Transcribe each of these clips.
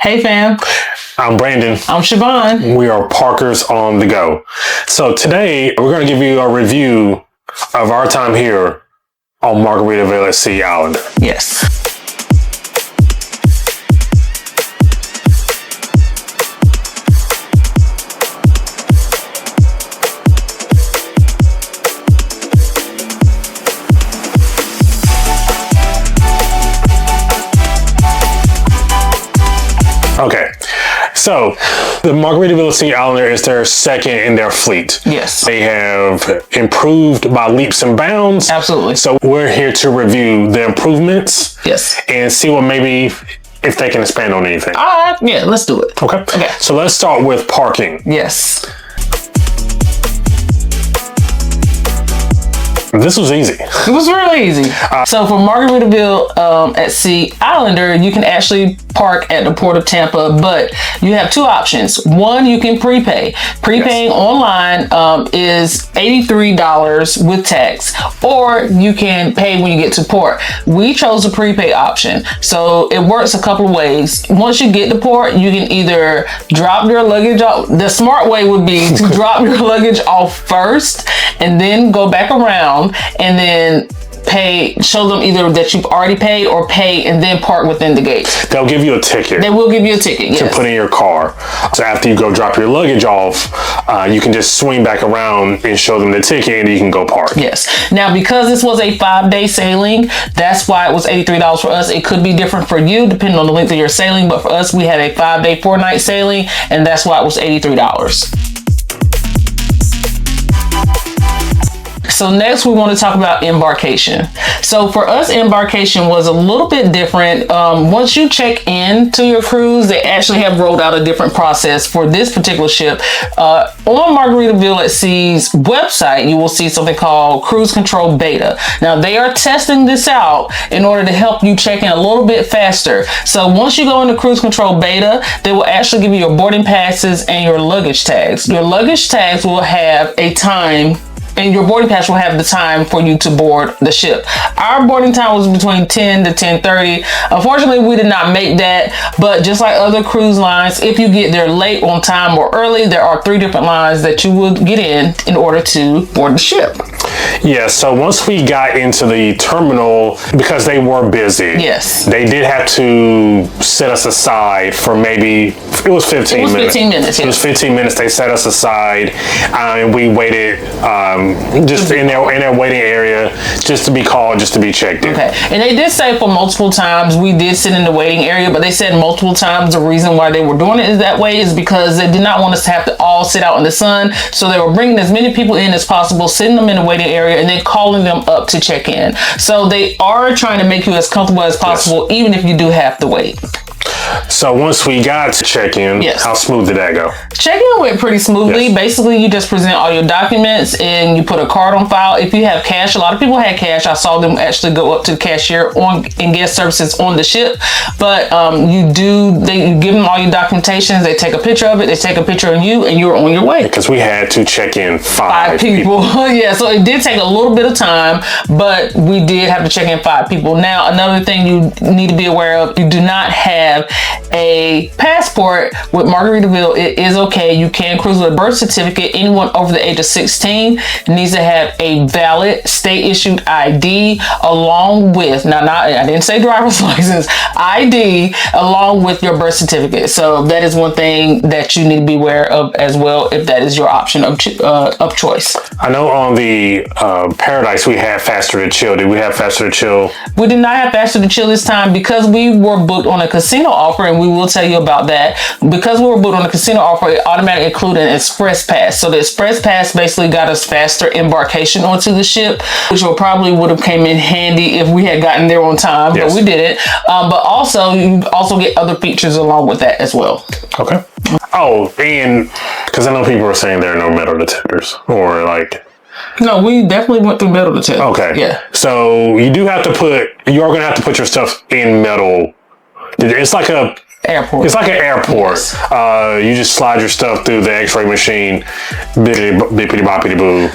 Hey fam. I'm Brandon. I'm Charvon. We are Parkers on the go. So today we're going to give you a review of our time here on Margaritaville at Sea Island. Yes. Okay, so the Margaritaville Sea Islander is their second in their fleet. Yes. They have improved by leaps and bounds. Absolutely. So we're here to review the improvements. Yes. And see what maybe if they can expand on anything. Yeah, let's do it. Okay. So let's start with parking. Yes. This was easy. It was really easy. So for Margaritaville at Sea Islander, you can actually park at the Port of Tampa, but you have two options. One, you can prepay. Prepaying online is $83 with tax, or you can pay when you get to port. We chose the prepay option. So it works a couple of ways. Once you get to port, you can either drop your luggage off. The smart way would be to drop your luggage off first and then go back around and then pay, show them either that you've already paid or pay and then park within the gates. They'll give you a ticket. They will give you a ticket, yes. To put in your car. So after you go drop your luggage off, you can just swing back around and show them the ticket and you can go park. Yes. Now, because this was a 5-day sailing, that's why it was $83 for us. It could be different for you depending on the length of your sailing, but for us, we had a 5-day, 4-night sailing, and that's why it was $83. So next we want to talk about Embarkation. So for us, Embarkation was a little bit different. Once you check in to your cruise, they actually have rolled out a different process for this particular ship. On Margaritaville at Sea's website, you will see something called Cruise Control Beta. Now they are testing this out in order to help you check in a little bit faster. So once you go into Cruise Control Beta, they will actually give you your boarding passes and your luggage tags. Your luggage tags will have a time, and your boarding pass will have the time for you to board the ship. Our boarding time was between 10 to 10:30. Unfortunately, we did not make that, but just like other cruise lines, if you get there late, on time, or early, there are 3 different lines that you would get in order to board the ship. Yeah, so once we got into the terminal, because they were busy, yes, they did have to set us aside for maybe, it was 15 minutes. 15 minutes, yes. It was 15 minutes. They set us aside and we waited just in their waiting area, just to be called, just to be checked in. Okay, and they did say for multiple times we did sit in the waiting area, but they said multiple times the reason why they were doing it that way is because they did not want us to have to all sit out in the sun. So they were bringing as many people in as possible, sitting them in the waiting area, and then calling them up to check in. So they are trying to make you as comfortable as possible, yes, even if you do have to wait. So once we got to check-in, yes, how smooth did that go? Check-in went pretty smoothly. Yes. Basically, you just present all your documents and you put a card on file. If you have cash, a lot of people had cash. I saw them actually go up to the cashier in guest services on the ship. But you give them all your documentations. They take a picture of it. They take a picture of you, and you're on your way. Because we had to check in 5 people. Yeah, so it did take a little bit of time, but we did have to check in 5 people. Now, another thing you need to be aware of, you do not have a passport with Margaritaville. It is okay. You can cruise with a birth certificate. Anyone over the age of 16 needs to have a valid state issued ID along with, I didn't say driver's license, ID along with your birth certificate. So that is one thing that you need to be aware of as well, if that is your option of choice. I know on the Paradise we had Faster to Chill. Did we have Faster to Chill? We did not have Faster to Chill this time because we were booked on a casino offer, and we will tell you about that. Because we were booked on a casino offer, it automatically included an express pass. So the express pass basically got us faster embarkation onto the ship, which would have came in handy if we had gotten there on time, yes, but we didn't. But also, you also get other features along with that as well. Okay. Oh, and because I know people are saying there are no metal detectors or like. No, we definitely went through metal detectors. Okay. Yeah. So you are going to have to put your stuff in metal. It's like Airport. It's like an airport. Yes. You just slide your stuff through the X-ray machine. Bippity boppity boo.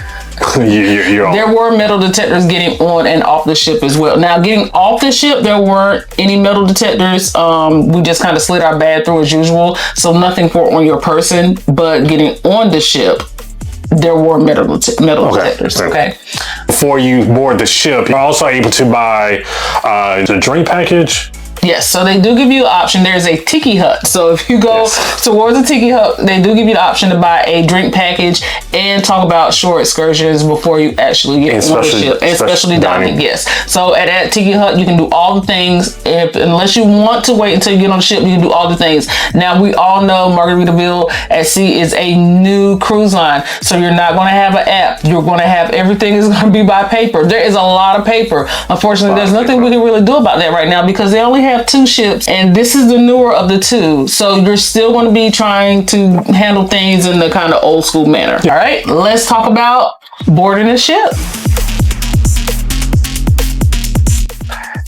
You're on. There were metal detectors getting on and off the ship as well. Now, getting off the ship, there weren't any metal detectors. We just kind of slid our bag through as usual, so nothing for on your person. But getting on the ship, there were metal detectors. Okay. Before you board the ship, you're also able to buy the drink package. Yes, so they do give you an option. There's a tiki hut. So if you go towards the tiki hut, they do give you the option to buy a drink package and talk about shore excursions before you actually get on the ship. And especially dining, yes. So at that tiki hut, you can do all the things. Unless you want to wait until you get on the ship, you can do all the things. Now, we all know Margaritaville at Sea is a new cruise line. So you're not going to have an app. You're going to have everything is going to be by paper. There is a lot of paper. Unfortunately, there's nothing we can really do about that right now because they only have 2 ships and this is the newer of the 2, so you're still going to be trying to handle things in the kind of old school manner. All right, let's talk about boarding a ship.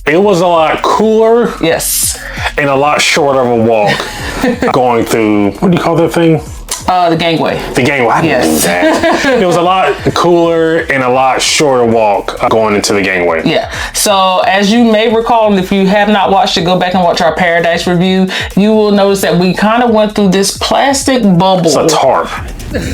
It was a lot cooler, yes, and a lot shorter of a walk going through, what do you call that thing? The gangway. The gangway. I didn't do that. It was a lot cooler and a lot shorter walk going into the gangway. Yeah. So as you may recall, and if you have not watched it, go back and watch our Paradise review. You will notice that we kind of went through this plastic bubble. It's a tarp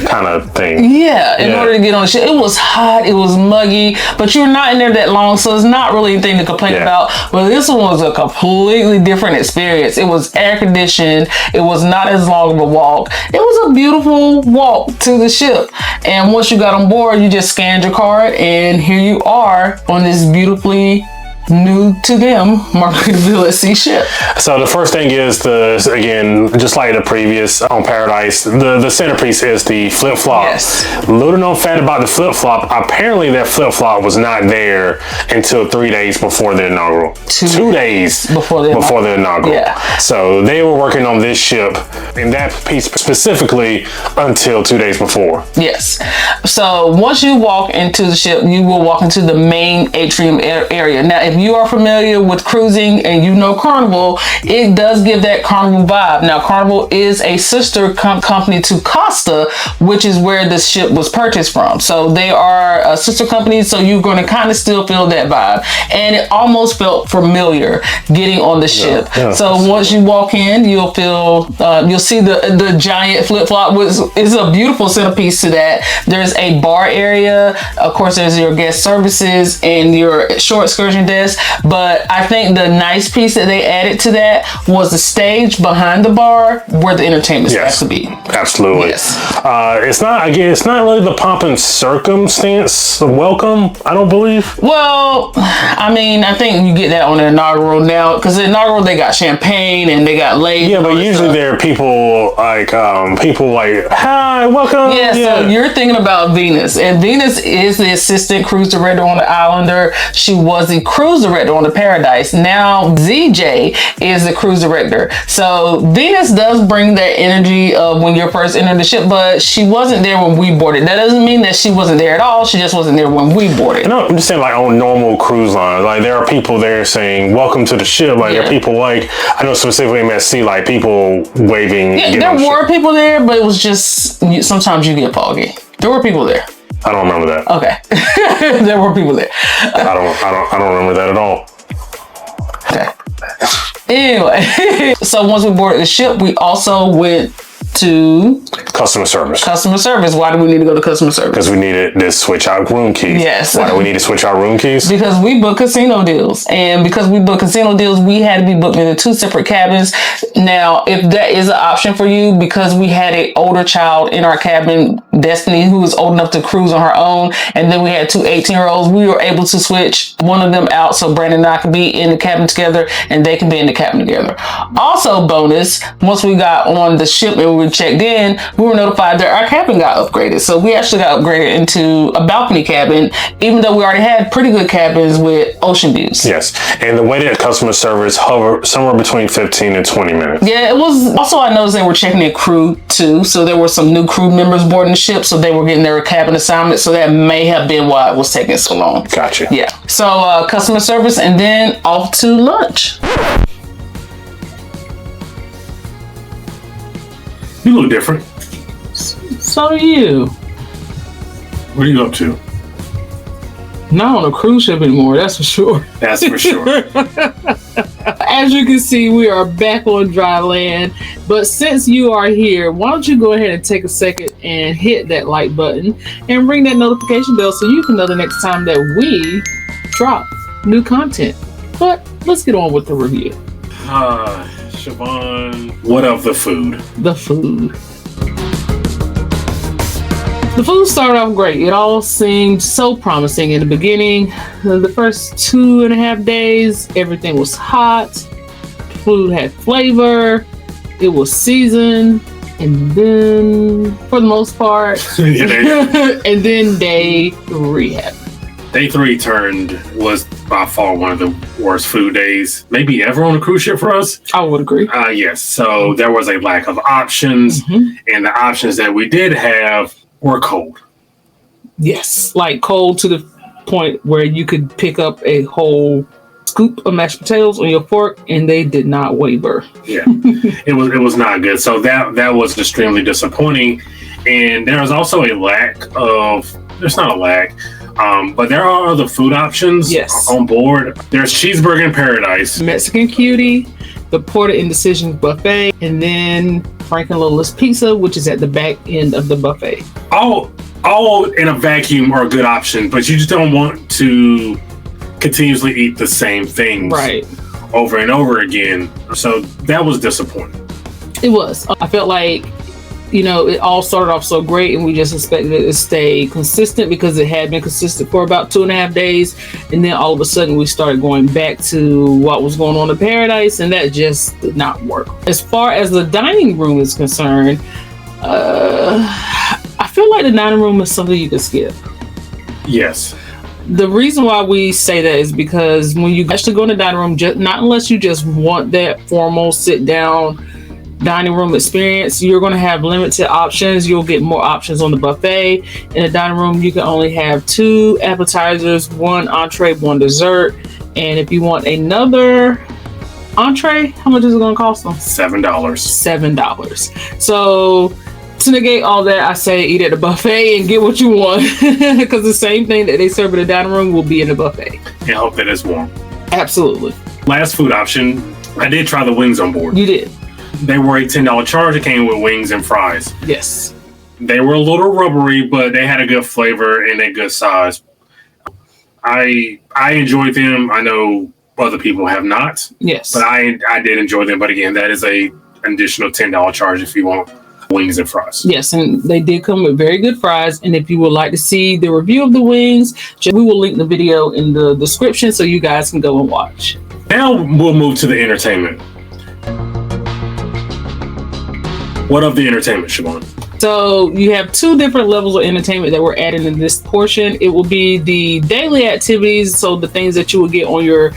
kind of thing. Yeah, in order to get on the ship. It was hot, it was muggy, but you're not in there that long, so it's not really anything to complain about. But this one was a completely different experience. It was air conditioned, it was not as long of a walk. It was a beautiful walk to the ship. And once you got on board, you just scanned your card, and here you are on this beautifully new to them Margaritaville at Sea ship. So the first thing is again, just like the previous on Paradise, the centerpiece is the flip-flop. Yes. Little known fact about the flip-flop, apparently that flip-flop was not there until 3 days before the inaugural. 2 days before the inaugural. Yeah. So they were working on this ship and that piece specifically until 2 days before. Yes. So once you walk into the ship, you will walk into the main atrium area. Now, if you are familiar with cruising and you know Carnival, it does give that Carnival vibe. Now, Carnival is a sister company to Costa, which is where this ship was purchased from. So they are a sister company, so you're going to kind of still feel that vibe. And it almost felt familiar getting on the ship. Yeah. So once you walk in, you'll feel, you'll see the giant flip-flop, which is a beautiful centerpiece to that. There's a bar area. Of course, there's your guest services and your shore excursion desk. But I think the nice piece that they added to that was the stage behind the bar where the entertainment has to be. Absolutely. Yes. It's not really the pomp and circumstance welcome, I don't believe. Well, I mean, I think you get that on the inaugural now, because the inaugural they got champagne and they got ladies. Yeah, but usually there are people like hi, welcome. Yeah, so you're thinking about Venus, and Venus is the assistant cruise director on the Islander. She was the cruise director on the Paradise. Now ZJ is the cruise director. So Venus does bring that energy of when you're first entering the ship, but she wasn't there when we boarded. That doesn't mean that she wasn't there at all. She just wasn't there when we boarded. No, I'm just saying, like on normal cruise lines, like there are people there saying welcome to the ship. Like there are people, like I know specifically MSC, like people waving. Yeah, there were people there, but it was just sometimes you get foggy. There were people there. I don't remember that. Okay. There were people there. I don't remember that at all. Okay. Anyway, so once we boarded the ship, we also went to customer service. Customer service. Why do we need to go to customer service? Because we needed to switch out room keys. Yes. Why do we need to switch out room keys? Because we booked casino deals. And because we booked casino deals, we had to be booked into 2 separate cabins. Now, if that is an option for you, because we had an older child in our cabin, Destiny, who was old enough to cruise on her own, and then we had 2 18-year-olds, we were able to switch one of them out so Brandon and I could be in the cabin together and they can be in the cabin together. Also, bonus, once we got on the ship and we checked in, we were notified that our cabin got upgraded. So we actually got upgraded into a balcony cabin, even though we already had pretty good cabins with ocean views. Yes. And the wait at customer service hovered somewhere between 15 and 20 minutes. Yeah, it was. Also, I noticed they were checking in crew too. So there were some new crew members boarding the ship. So they were getting their cabin assignment. So that may have been why it was taking so long. Gotcha. Yeah. So customer service and then off to lunch. You look different. So do you. What are you up to? Not on a cruise ship anymore, that's for sure. That's for sure. As you can see, we are back on dry land. But since you are here, why don't you go ahead and take a second and hit that like button and ring that notification bell so you can know the next time that we drop new content. But let's get on with the review. Charvon, what of the food? The food. The food started off great. It all seemed so promising in the beginning. The first 2.5 days, everything was hot. Food had flavor. It was seasoned. And then, for the most part, and then day 3 happened. Day 3 was by far one of the worst food days, maybe ever on a cruise ship for us. I would agree. Yes. So there was a lack of options, and the options that we did have were cold. Yes, like cold to the point where you could pick up a whole scoop of mashed potatoes on your fork and they did not waver. Yeah, it was not good. So that was extremely disappointing. And there was also a lack of, there's not a lack, but there are other food options on board. There's Cheeseburger in Paradise, Mexican Cutie, the Porter Indecision Buffet, and then Frank and Lola's Pizza, which is at the back end of the buffet. All in a vacuum are a good option, but you just don't want to continuously eat the same things over and over again. So that was disappointing. It was. I felt like, it all started off so great and we just expected it to stay consistent because it had been consistent for about 2.5 days. And then all of a sudden we started going back to what was going on in Paradise, and that just did not work. As far as the dining room is concerned, I feel like the dining room is something you can skip. Yes. The reason why we say that is because when you actually go in the dining room, not unless you just want that formal sit down dining room experience, you're going to have limited options. You'll get more options on the buffet. In the dining room, you can only have 2 appetizers, 1 entree, 1 dessert. And if you want another entree, how much is it going to cost them? $7. $7. So to negate all that, I say eat at the buffet and get what you want, because the same thing that they serve in the dining room will be in the buffet. And hope that it's warm. Absolutely. Last food option, I did try the wings on board. You did. They were a $10 charge. It came with wings and fries. Yes. They were a little rubbery, but they had a good flavor and a good size. I enjoyed them. I know other people have not. Yes. But I did enjoy them. But again, that is an additional $10 charge if you want wings and fries. Yes, and they did come with very good fries. And if you would like to see the review of the wings, we will link the video in the description so you guys can go and watch. Now we'll move to the entertainment. What of the entertainment, Charvon? So you have 2 different levels of entertainment that we're adding in this portion. It will be the daily activities, so the things that you will get on your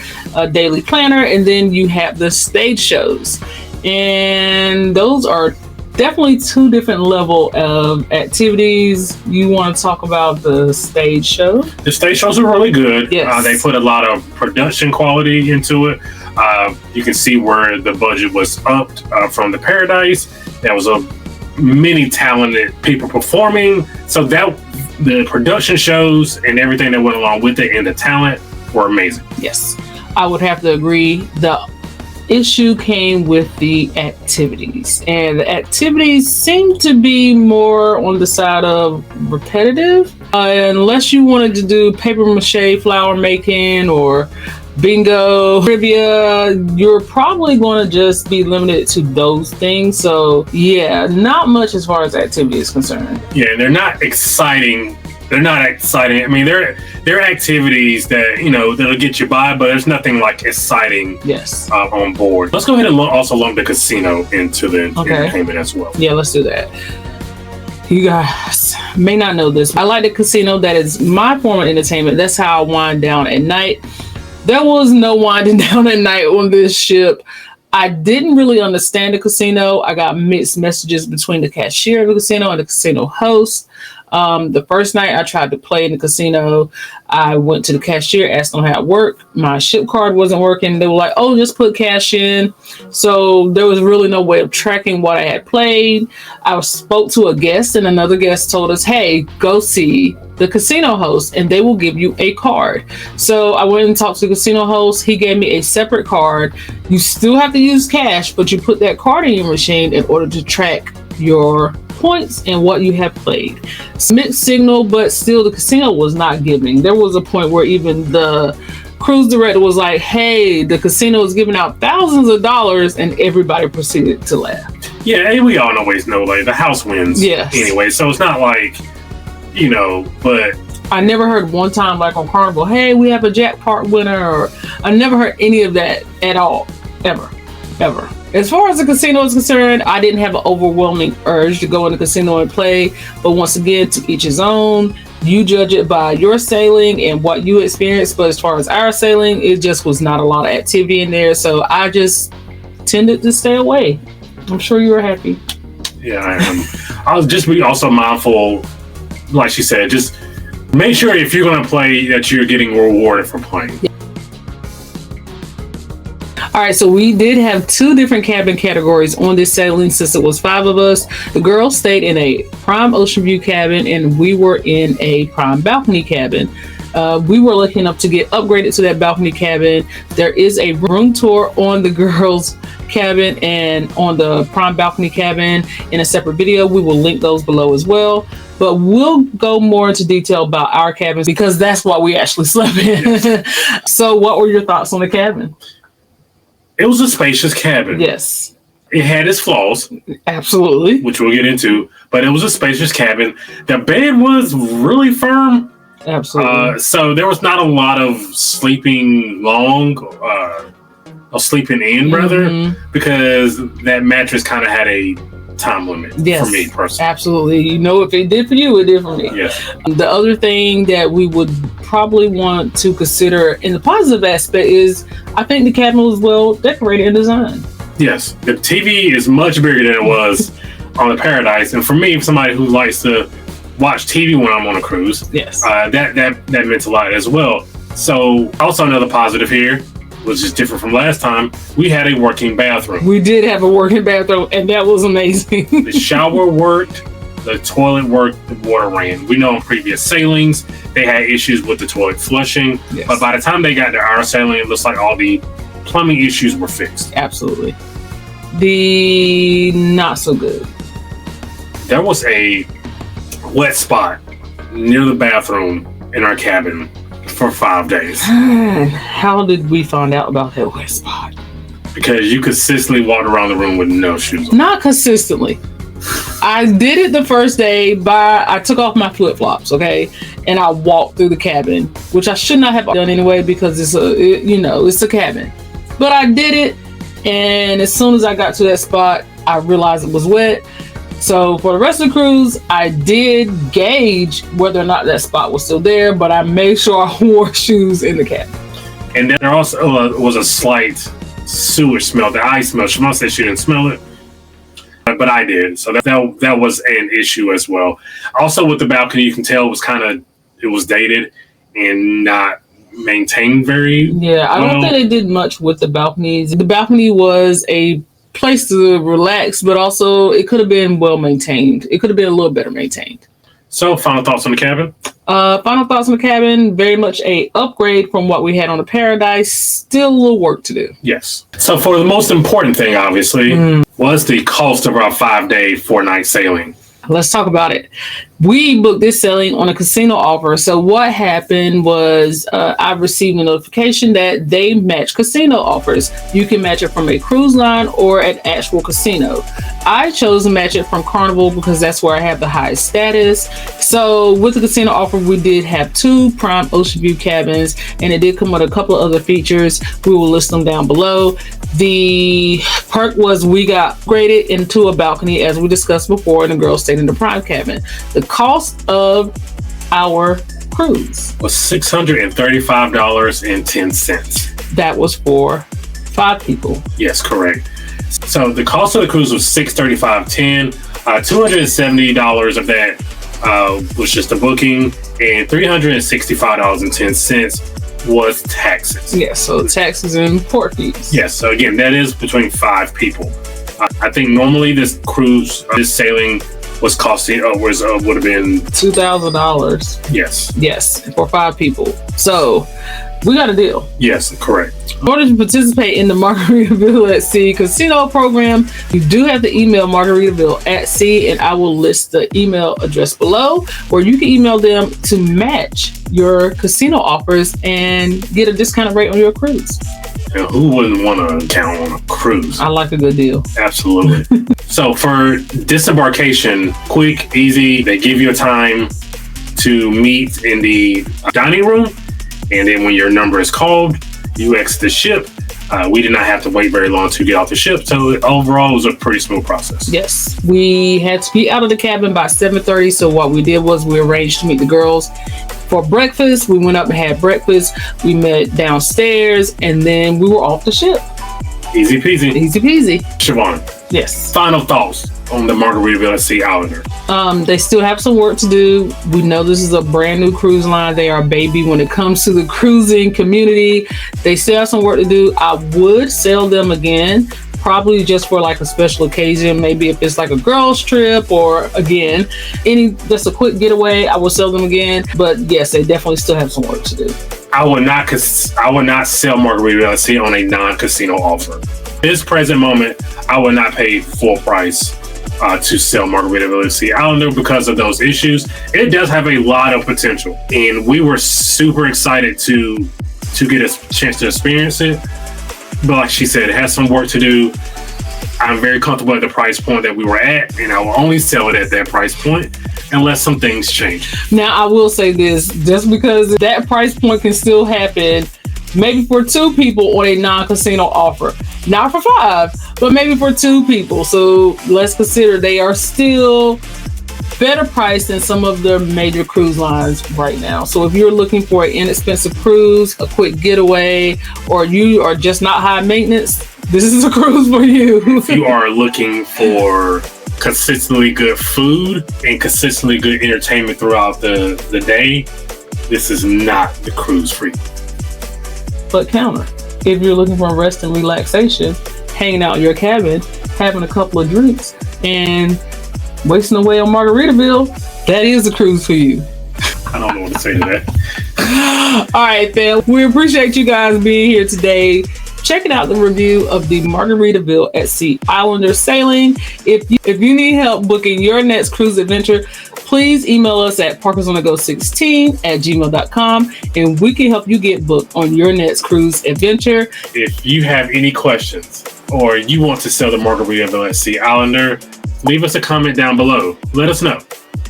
daily planner, and then you have the stage shows. And those are definitely 2 different level of activities. You want to talk about the stage show? The stage shows are really good. Yes. They put a lot of production quality into it. You can see where the budget was upped from the Paradise. There was many talented people performing. So that the production shows and everything that went along with it and the talent were amazing. Yes, I would have to agree. The issue came with the activities, and the activities seem to be more on the side of repetitive. Unless you wanted to do paper mache flower making or bingo, trivia, you're probably going to just be limited to those things. So yeah, not much as far as activity is concerned. Yeah, they're not exciting. They're not exciting. I mean, they're activities that, that'll get you by, but there's nothing like exciting on board. Let's go ahead and also lump the casino into the entertainment as well. Yeah, let's do that. You guys may not know this. I like the casino. That is my form of entertainment. That's how I wind down at night. There was no winding down at night on this ship. I didn't really understand the casino. I got mixed messages between the cashier of the casino and the casino host. The first night I tried to play in the casino, I went to the cashier, asked them how it worked. My ship card wasn't working. They were like, oh, just put cash in. So there was really no way of tracking what I had played. I spoke to a guest, and another guest told us, hey, go see the casino host and they will give you a card. So I went and talked to the casino host. He gave me a separate card. You still have to use cash, but you put that card in your machine in order to track your points and what you have played. Mixed signal, but still the casino was not giving. There was a point where even the cruise director was like, hey, the casino is giving out thousands of dollars, and everybody proceeded to laugh. Yeah, and we all always know, like, the house wins. Yes. Anyway, so it's not like, you know, but I never heard one time, like on Carnival, hey, we have a jackpot winner, or I never heard any of that at all, ever. As far as the casino is concerned, I didn't have an overwhelming urge to go in the casino and play, but once again, to each his own. You judge it by your sailing and what you experienced, but as far as our sailing, it just was not a lot of activity in there, so I just tended to stay away. I'm sure you were happy. Yeah, I am. I'll just be also mindful, like she said, just make sure if you're going to play that you're getting rewarded for playing. Yeah. All right, so we did have 2 different cabin categories on this sailing since it was 5 of us. The girls stayed in a prime ocean view cabin and we were in a prime balcony cabin. We were lucky enough to get upgraded to that balcony cabin. There is a room tour on the girls' cabin and on the prime balcony cabin in a separate video. We will link those below as well. But we'll go more into detail about our cabins because that's what we actually slept in. So what were your thoughts on the cabin? It was a spacious cabin. Yes. It had its flaws. Absolutely. Which we'll get into. But it was a spacious cabin. The bed was really firm. Absolutely. So there was not a lot of sleeping long, or sleeping in, rather, because that mattress kind of had a time limit for me personally. Absolutely. You know, if it did for you, it did for me. Yes. The other thing that we would probably want to consider in the positive aspect is I think the cabin was well decorated and designed. Yes. The TV is much bigger than it was on the Paradise. And for me, somebody who likes to watch TV when I'm on a cruise, yes, that meant a lot as well. So also another positive here, which is different from last time, we had a working bathroom. We did have a working bathroom, and that was amazing. The shower worked, the toilet worked, the water ran. We know in previous sailings, they had issues with the toilet flushing, but by the time they got to our sailing, it looks like all the plumbing issues were fixed. Absolutely. The not so good. There was a wet spot near the bathroom in our cabin for 5 days. How did we find out about that wet spot? Because you consistently walked around the room with no shoes on. Not consistently. I did it the first day I took off my flip-flops, okay? And I walked through the cabin, which I should not have done anyway because it's a cabin. But I did it, and as soon as I got to that spot, I realized it was wet. So for the rest of the cruise, I did gauge whether or not that spot was still there, but I made sure I wore shoes in the cabin. And then there also was a slight sewage smell that I smelled. She must say she didn't smell it, but I did. So that was an issue as well. Also with the balcony, you can tell it was dated and not maintained very well. I don't think they did much with the balconies. The balcony was a place to relax, but also it could have been well maintained. It could have been a little better maintained. So final thoughts on the cabin? Final thoughts on the cabin, very much a upgrade from what we had on the Paradise. Still a little work to do. Yes. So for the most important thing, obviously, was the cost of our 5-day, 4-night sailing. Let's talk about it. We booked this sailing on a casino offer. So what happened was I received a notification that they match casino offers. You can match it from a cruise line or an actual casino. I chose to match it from Carnival because that's where I have the highest status. So with the casino offer, we did have 2 prime ocean view cabins, and it did come with a couple of other features. We will list them down below. The perk was we got upgraded into a balcony, as we discussed before, and the girls stayed in the prime cabin. The cost of our cruise was $635.10. That was for 5 people. Yes, correct. So the cost of the cruise was $635.10. $270 of that was just a booking, and $365.10 was taxes. Yes, so taxes and port fees. Yes, so again, that is between 5 people. I think normally this cruise, this sailing was costing would have been $2,000. Yes, for 5 people. So we got a deal. Yes, correct. In order to participate in the Margaritaville at Sea casino program, you do have to email Margaritaville at Sea, and I will list the email address below, where you can email them to match your casino offers and get a discounted rate on your cruise. And who wouldn't want to count on a cruise? I like a good deal. Absolutely. So for Disembarkation, quick, easy. They give you a time to meet in the dining room, and then when your number is called, you exit the ship. We did not have to wait very long to get off the ship, so overall it was a pretty smooth process. Yes, we had to be out of the cabin by 7:30. So what we did was we arranged to meet the girls for breakfast. We went up and had breakfast. We met downstairs, and then we were off the ship. Easy peasy. Easy peasy. Charvon. Yes. Final thoughts on the Margaritaville at Sea Islander. They still have some work to do. We know this is a brand new cruise line. They are a baby when it comes to the cruising community. They still have some work to do. I would sell them again, probably just for like a special occasion. Maybe if it's like a girls trip, or again, just a quick getaway, I will sell them again. But yes, they definitely still have some work to do. I would not sell Margaritaville at Sea on a non-casino offer. This present moment, I would not pay full price to sell Margaritaville at Sea Islander because of those issues. It does have a lot of potential, and we were super excited to get a chance to experience it. But like she said, it has some work to do. I'm very comfortable at the price point that we were at, and I will only sell it at that price point unless some things change. Now, I will say this, just because that price point can still happen, maybe for 2 people on a non-casino offer. Not for 5, but maybe for 2 people. So let's consider they are still better priced than some of the major cruise lines right now. So if you're looking for an inexpensive cruise, a quick getaway, or you are just not high maintenance, this is a cruise for you. If you are looking for consistently good food and consistently good entertainment throughout the day, this is not the cruise for you. But counter, if you're looking for rest and relaxation, hanging out in your cabin, having a couple of drinks, and wasting away on Margaritaville, that is a cruise for you. I don't know what to say to that. All right, fam. We appreciate you guys being here today, checking out the review of the Margaritaville at Sea Islander sailing. If you need help booking your next cruise adventure, please email us at parkersonthego16@gmail.com, and we can help you get booked on your next cruise adventure. If you have any questions or you want to sell the Margaritaville at Sea Islander, leave us a comment down below. Let us know.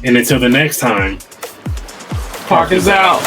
And until the next time, Parkers out.